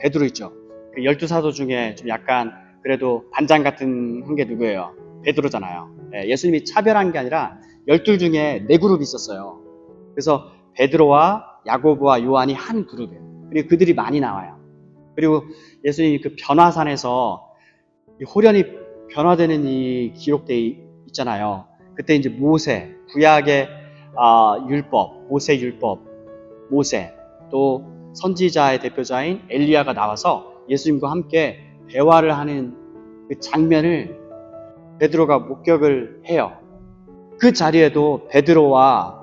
베드로 있죠. 그 12사도 중에 좀 약간 그래도 반장 같은 한 게 누구예요? 베드로잖아요. 예수님이 차별한 게 아니라 12 중에 4그룹이 있었어요. 그래서 베드로와 야고보와 요한이 한 그룹이에요. 그리고 그들이 많이 나와요. 그리고 예수님이 그 변화산에서 호련히 변화되는 이 기록되어 있잖아요. 그때 이제 모세, 구약의 율법, 모세 율법, 모세, 또 선지자의 대표자인 엘리야가 나와서 예수님과 함께 대화를 하는 그 장면을 베드로가 목격을 해요. 그 자리에도 베드로와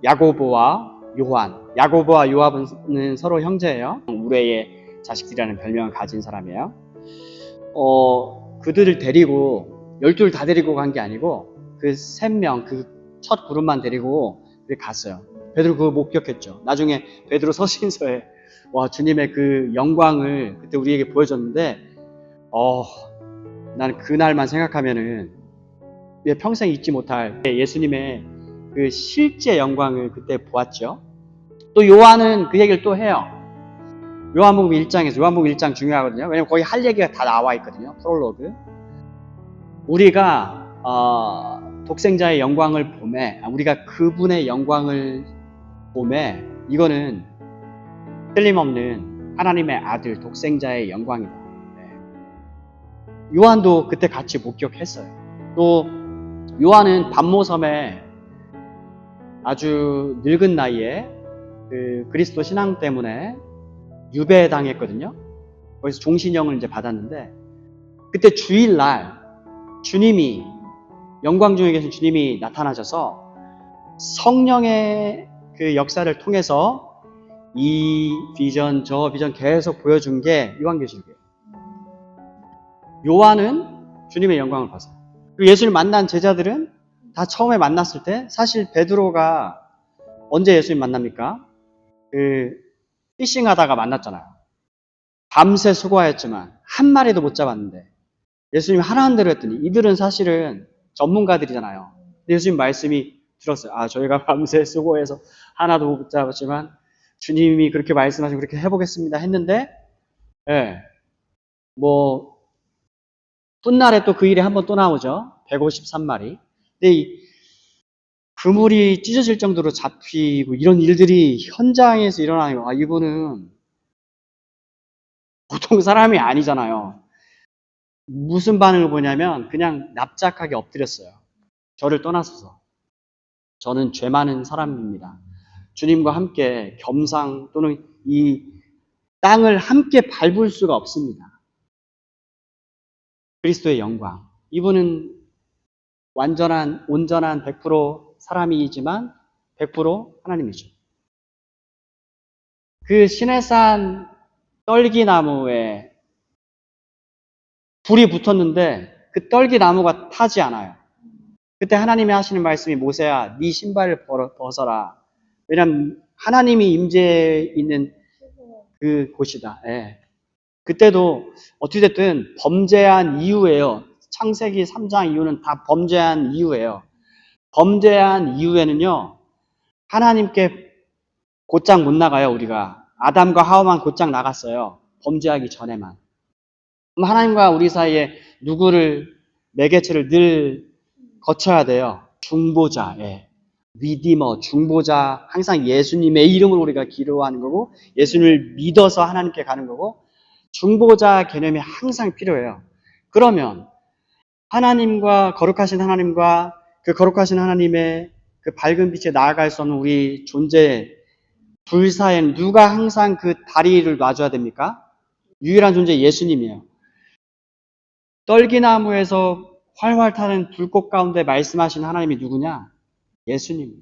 야고보와 요한, 야고보와 요한은 서로 형제예요. 우레의 자식들이라는 별명을 가진 사람이에요. 그들을 데리고 12를 다 데리고 간 게 아니고 그 3명, 그 첫 그룹만 데리고 갔어요. 베드로 그거 목격했죠. 나중에 베드로 서신서에 와 주님의 그 영광을 그때 우리에게 보여줬는데 나는 그날만 생각하면은 평생 잊지 못할 예수님의 그 실제 영광을 그때 보았죠. 또 요한은 그 얘기를 또 해요. 요한복음 1장에서, 요한복음 1장 중요하거든요. 왜냐면 거기 할 얘기가 다 나와 있거든요. 프롤로그. 우리가 독생자의 영광을 보매, 우리가 그분의 영광을 보매, 이거는 틀림없는 하나님의 아들 독생자의 영광이다. 요한도 그때 같이 목격했어요. 또 요한은 반모섬에 아주 늙은 나이에 그 그리스도 신앙 때문에 유배당했거든요. 거기서 종신형을 이제 받았는데 그때 주일날 주님이 영광 중에 계신 주님이 나타나셔서 성령의 그 역사를 통해서 이 비전 저 비전 계속 보여준 게 요한계시록이에요. 요한은 주님의 영광을 봤어요. 그리고 예수를 만난 제자들은 다 처음에 만났을 때 사실 베드로가 언제 예수님 만납니까? 그 피싱하다가 만났잖아요. 밤새 수고하였지만 한 마리도 못 잡았는데 예수님이 하라는 대로 했더니 이들은 사실은 전문가들이잖아요. 예수님 말씀이 들었어요. 저희가 밤새 수고해서 하나도 못 잡았지만 주님이 그렇게 말씀하시고 그렇게 해보겠습니다 했는데 훗날에 또 그 일이 한번 또 나오죠. 153마리. 근데 이 그물이 찢어질 정도로 잡히고 이런 일들이 현장에서 일어나는 거. 이분은 보통 사람이 아니잖아요. 무슨 반응을 보냐면 그냥 납작하게 엎드렸어요. 저를 떠나소서. 저는 죄 많은 사람입니다. 주님과 함께 겸상 또는 이 땅을 함께 밟을 수가 없습니다. 그리스도의 영광. 이분은 온전한 100% 사람이지만 100% 하나님이죠. 그 시내산 떨기나무에 불이 붙었는데 그 떨기나무가 타지 않아요. 그때 하나님이 하시는 말씀이 모세야 네 신발을 벗어라. 왜냐하면 하나님이 임재해 있는 그 곳이다. 그때도 어찌됐든 범죄한 이유예요. 창세기 3장 이유는 다 범죄한 이유예요. 범죄한 이유에는요. 하나님께 곧장 못 나가요. 우리가. 아담과 하와만 곧장 나갔어요. 범죄하기 전에만. 그럼 하나님과 우리 사이에 누구를 매개체를 늘 거쳐야 돼요. 중보자, 리디머, 중보자. 항상 예수님의 이름으로 우리가 기도하는 거고 예수님을 믿어서 하나님께 가는 거고 중보자 개념이 항상 필요해요. 그러면 하나님과 거룩하신 하나님과 그 거룩하신 하나님의 그 밝은 빛에 나아갈 수 없는 우리 존재 둘 사이에는 누가 항상 그 다리를 놔줘야 됩니까? 유일한 존재 예수님이에요. 떨기나무에서 활활 타는 불꽃 가운데 말씀하신 하나님이 누구냐? 예수님.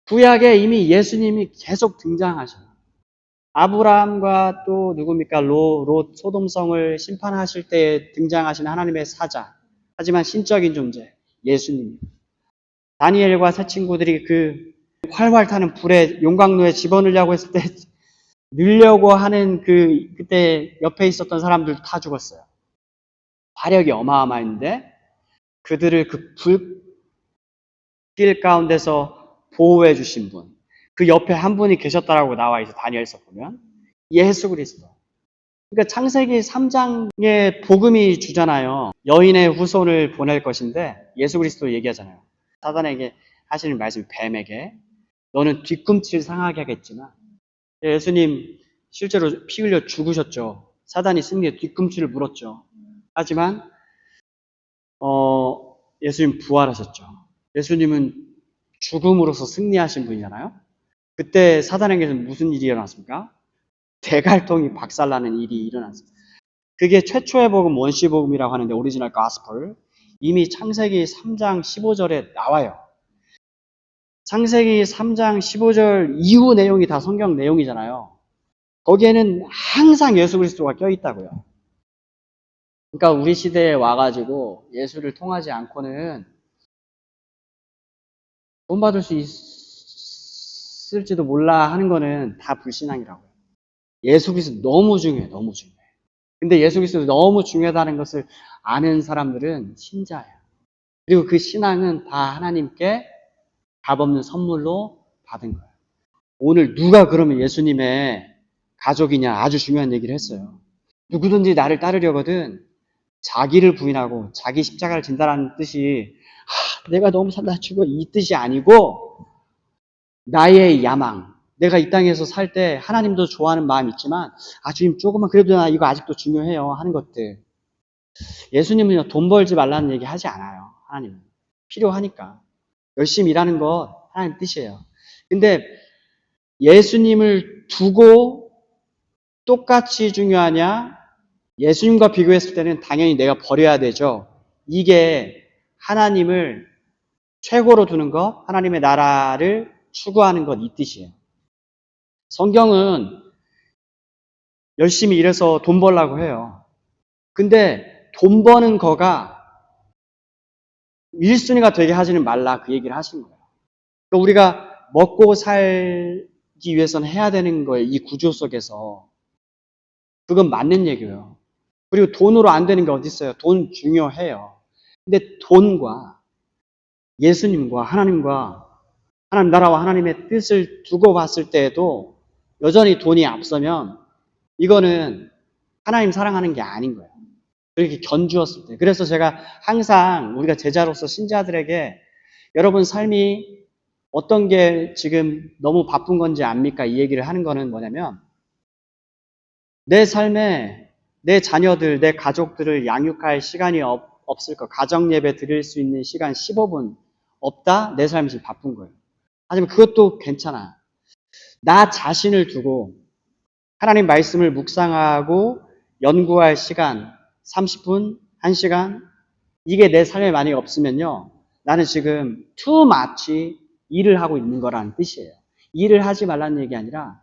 구약에 이미 예수님이 계속 등장하셔요. 아브라함과 또 누굽니까? 롯 소돔성을 심판하실 때 등장하신 하나님의 사자. 하지만 신적인 존재, 예수님. 다니엘과 세 친구들이 그 활활 타는 불에 용광로에 집어넣으려고 했을 때 넣으려고 하는 그때 옆에 있었던 사람들도 다 죽었어요. 화력이 어마어마했는데 그들을 그 불길 가운데서 보호해 주신 분, 그 옆에 한 분이 계셨다라고 나와 있어. 다니엘서 보면 예수 그리스도. 그러니까 창세기 3장에 복음이 주잖아요. 여인의 후손을 보낼 것인데 예수 그리스도 얘기하잖아요. 사단에게 하시는 말씀이 뱀에게 너는 뒤꿈치를 상하게 하겠지만 예수님 실제로 피 흘려 죽으셨죠. 사단이 승리해 뒤꿈치를 물었죠. 하지만 예수님 부활하셨죠. 예수님은 죽음으로서 승리하신 분이잖아요. 그때 사단에게는 무슨 일이 일어났습니까? 대갈통이 박살나는 일이 일어났습니다. 그게 최초의 복음, 원시 복음이라고 하는데 오리지널 가스펠 이미 창세기 3장 15절에 나와요. 창세기 3장 15절 이후 내용이 다 성경 내용이잖아요. 거기에는 항상 예수 그리스도가 껴있다고요. 그러니까 우리 시대에 와가지고 예수를 통하지 않고는 돈 받을 수 있을지도 몰라 하는 거는 다 불신앙이라고요. 예수 그리스도 너무 중요해, 너무 중요해. 근데 예수 그리스도 너무 중요하다는 것을 아는 사람들은 신자예요. 그리고 그 신앙은 다 하나님께 값없는 선물로 받은 거예요. 오늘 누가 그러면 예수님의 가족이냐 아주 중요한 얘기를 했어요. 누구든지 나를 따르려거든 자기를 부인하고 자기 십자가를 진다라는 뜻이 내가 너무 산다 죽어 이 뜻이 아니고 나의 야망 내가 이 땅에서 살 때 하나님도 좋아하는 마음이 있지만 주님 조금만 그래도 나 이거 아직도 중요해요 하는 것들 예수님은 돈 벌지 말라는 얘기 하지 않아요. 하나님은 필요하니까 열심히 일하는 것 하나님 뜻이에요. 근데 예수님을 두고 똑같이 중요하냐? 예수님과 비교했을 때는 당연히 내가 버려야 되죠. 이게 하나님을 최고로 두는 것, 하나님의 나라를 추구하는 것 이 뜻이에요. 성경은 열심히 일해서 돈 벌라고 해요. 근데 돈 버는 거가 1순위가 되게 하지는 말라 그 얘기를 하신 거예요. 그러니까 우리가 먹고 살기 위해서는 해야 되는 거예요. 이 구조 속에서. 그건 맞는 얘기예요. 그리고 돈으로 안 되는 게 어디 있어요? 돈 중요해요. 근데 돈과 예수님과 하나님과 하나님 나라와 하나님의 뜻을 두고 봤을 때에도 여전히 돈이 앞서면 이거는 하나님 사랑하는 게 아닌 거예요. 그렇게 견주었을 때. 그래서 제가 항상 우리가 제자로서 신자들에게 여러분 삶이 어떤 게 지금 너무 바쁜 건지 압니까? 이 얘기를 하는 거는 뭐냐면 내 삶에 내 자녀들, 내 가족들을 양육할 시간이 없을 거. 가정 예배 드릴 수 있는 시간 15분 없다? 내 삶이 지금 바쁜 거예요. 하지만 그것도 괜찮아. 나 자신을 두고 하나님 말씀을 묵상하고 연구할 시간 30분, 1시간 이게 내 삶에 만약에 없으면요. 나는 지금 too much 일을 하고 있는 거라는 뜻이에요. 일을 하지 말라는 얘기 아니라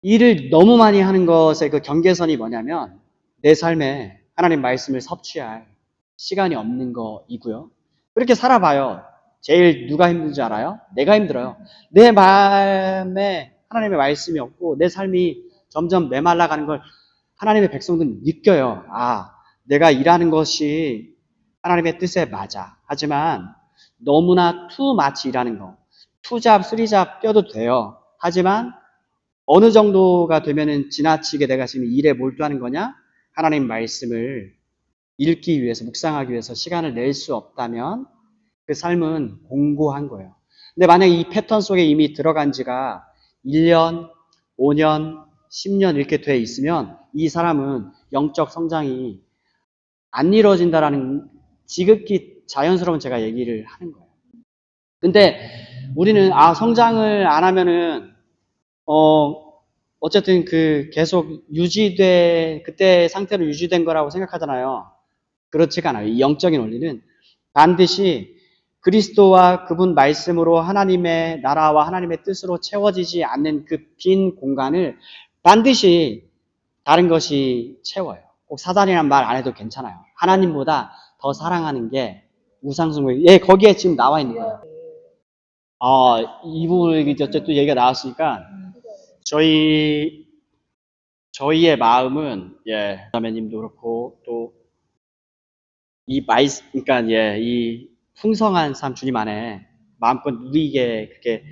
일을 너무 많이 하는 것의 그 경계선이 뭐냐면 내 삶에 하나님 말씀을 섭취할 시간이 없는 거이고요. 그렇게 살아봐요. 제일 누가 힘든지 알아요? 내가 힘들어요. 내 마음에 하나님의 말씀이 없고 내 삶이 점점 메말라가는 걸 하나님의 백성들은 느껴요. 내가 일하는 것이 하나님의 뜻에 맞아. 하지만 너무나 too much 일하는 거. 2잡, 3잡 껴도 돼요. 하지만 어느 정도가 되면은 지나치게 내가 지금 일에 몰두하는 거냐? 하나님 말씀을 읽기 위해서, 묵상하기 위해서 시간을 낼 수 없다면 그 삶은 공고한 거예요. 근데 만약에 이 패턴 속에 이미 들어간 지가 1년, 5년, 10년 이렇게 돼 있으면 이 사람은 영적 성장이 안 이루어진다라는 지극히 자연스러운 제가 얘기를 하는 거예요. 근데 우리는 성장을 안 하면은 어쨌든 계속 그때 상태로 유지된 거라고 생각하잖아요. 그렇지가 않아요. 이 영적인 원리는 반드시 그리스도와 그분 말씀으로 하나님의 나라와 하나님의 뜻으로 채워지지 않는 그 빈 공간을 반드시 다른 것이 채워요. 꼭 사단이란 말 안 해도 괜찮아요. 하나님보다 더 사랑하는 게 우상숭배. 거기에 지금 나와 있는 거예요. 이 부분에 어쨌든 얘기가 나왔으니까 저희의 마음은 자매님도 그렇고 또 그러니까 이 풍성한 삶 주님 안에 마음껏 누리게 그렇게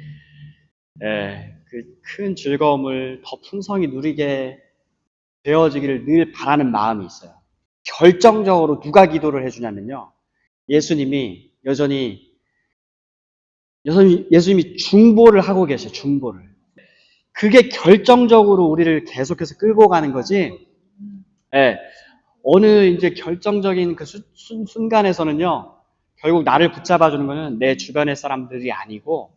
그 큰 즐거움을 더 풍성히 누리게 되어지기를 늘 바라는 마음이 있어요. 결정적으로 누가 기도를 해주냐면요. 예수님이 예수님이 중보를 하고 계셔요. 중보를. 그게 결정적으로 우리를 계속해서 끌고 가는 거지. 예. 어느 이제 결정적인 그 순간에서는요. 결국 나를 붙잡아주는 거는 내 주변의 사람들이 아니고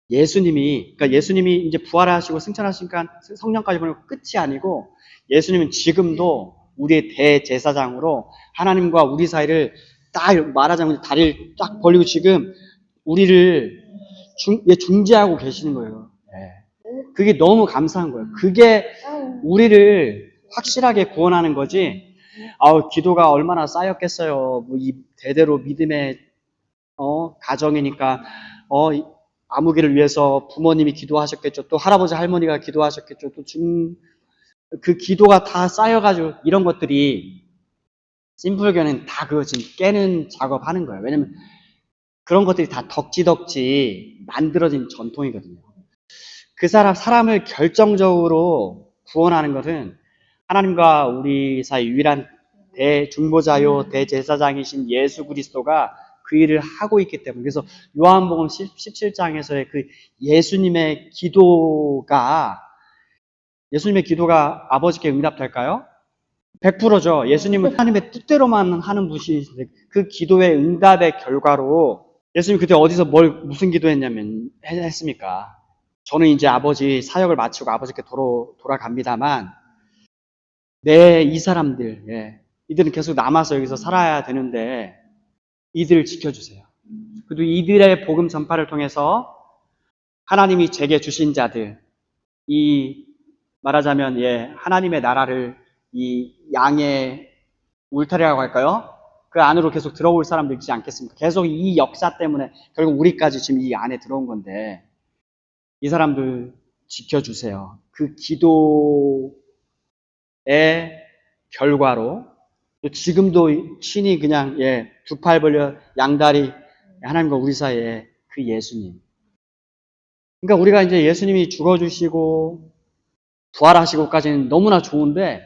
그러니까 예수님이 이제 부활하시고 승천하시니까 성령까지 보내고 끝이 아니고 예수님은 지금도 우리의 대제사장으로 하나님과 우리 사이를 딱 말하자면 다리를 딱 벌리고 지금 우리를 중재하고 계시는 거예요. 네. 그게 너무 감사한 거예요. 그게 우리를 확실하게 구원하는 거지. 기도가 얼마나 쌓였겠어요. 뭐 이 대대로 믿음의 가정이니까 아무개를 위해서 부모님이 기도하셨겠죠. 또 할아버지 할머니가 기도하셨겠죠. 또 그 기도가 다 쌓여가지고 이런 것들이 심플교는 다 그거 지금 깨는 작업하는 거예요. 왜냐면 그런 것들이 다 덕지덕지 만들어진 전통이거든요. 그 사람을 결정적으로 구원하는 것은 하나님과 우리 사이 유일한 대중보자요 대제사장이신 예수 그리스도가 그 일을 하고 있기 때문에 그래서 요한복음 17장에서의 그 예수님의 기도가 아버지께 응답될까요? 100%죠. 예수님은 하나님의 뜻대로만 하는 분이신데 그 기도의 응답의 결과로 예수님 그때 어디서 무슨 기도했냐면 했습니까? 저는 이제 아버지 사역을 마치고 아버지께 돌아갑니다만 이 사람들 이들은 계속 남아서 여기서 살아야 되는데 이들을 지켜주세요. 그리고 이들의 복음 전파를 통해서 하나님이 제게 주신 자들 말하자면 하나님의 나라를 이 양의 울타리라고 할까요? 그 안으로 계속 들어올 사람들 있지 않겠습니까? 계속 이 역사 때문에 결국 우리까지 지금 이 안에 들어온 건데 이 사람들 지켜주세요. 그 기도의 결과로 또 지금도 친히 그냥 두 팔 벌려 양다리 하나님과 우리 사이에 그 예수님. 그러니까 우리가 이제 예수님이 죽어주시고 부활하시고까지는 너무나 좋은데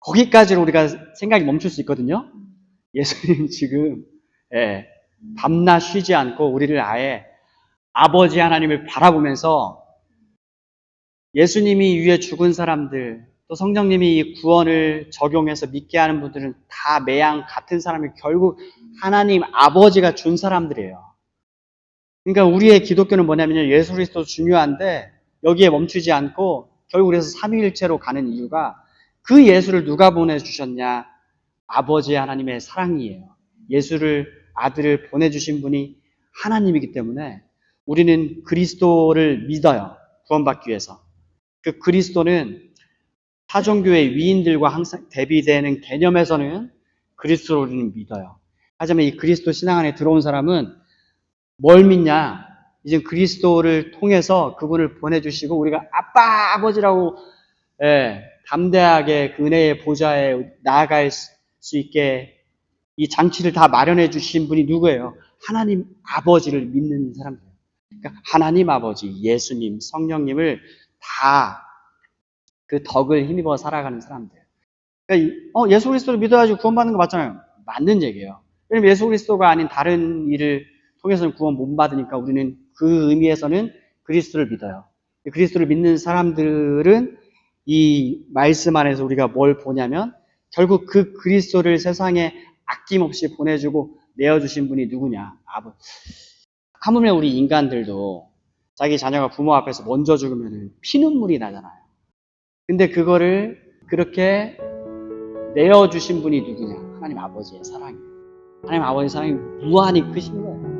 거기까지로 우리가 생각이 멈출 수 있거든요. 예수님 지금 밤낮 쉬지 않고 우리를 아예 아버지 하나님을 바라보면서 예수님이 위에 죽은 사람들 또 성령님이 이 구원을 적용해서 믿게 하는 분들은 다 매양 같은 사람이 결국 하나님 아버지가 준 사람들이에요. 그러니까 우리의 기독교는 뭐냐면요. 예수 그리스도 중요한데 여기에 멈추지 않고 결국 그래서 삼위일체로 가는 이유가 그 예수를 누가 보내주셨냐? 아버지 하나님의 사랑이에요. 아들을 보내주신 분이 하나님이기 때문에 우리는 그리스도를 믿어요. 구원받기 위해서. 그 그리스도는 타종교의 위인들과 항상 대비되는 개념에서는 그리스도를 우리는 믿어요. 하지만 이 그리스도 신앙 안에 들어온 사람은 뭘 믿냐? 이제 그리스도를 통해서 그분을 보내주시고 우리가 아빠, 아버지라고 담대하게 그 은혜의 보좌에 나아갈 수 있게 이 장치를 다 마련해 주신 분이 누구예요? 하나님 아버지를 믿는 사람들. 그러니까 하나님 아버지, 예수님, 성령님을 다 그 덕을 힘입어 살아가는 사람들. 그러니까 예수 그리스도를 믿어야지 구원받는 거 맞잖아요. 맞는 얘기예요. 왜냐면 예수 그리스도가 아닌 다른 일을 통해서는 구원 못 받으니까 우리는 그 의미에서는 그리스도를 믿어요. 그리스도를 믿는 사람들은 이 말씀 안에서 우리가 뭘 보냐면 결국 그 그리스도를 세상에 아낌없이 보내주고 내어주신 분이 누구냐? 하물며 우리 인간들도 자기 자녀가 부모 앞에서 먼저 죽으면 피눈물이 나잖아요. 근데 그거를 그렇게 내어주신 분이 누구냐? 하나님 아버지의 사랑이에요. 하나님 아버지의 사랑이 무한히 크신 거예요.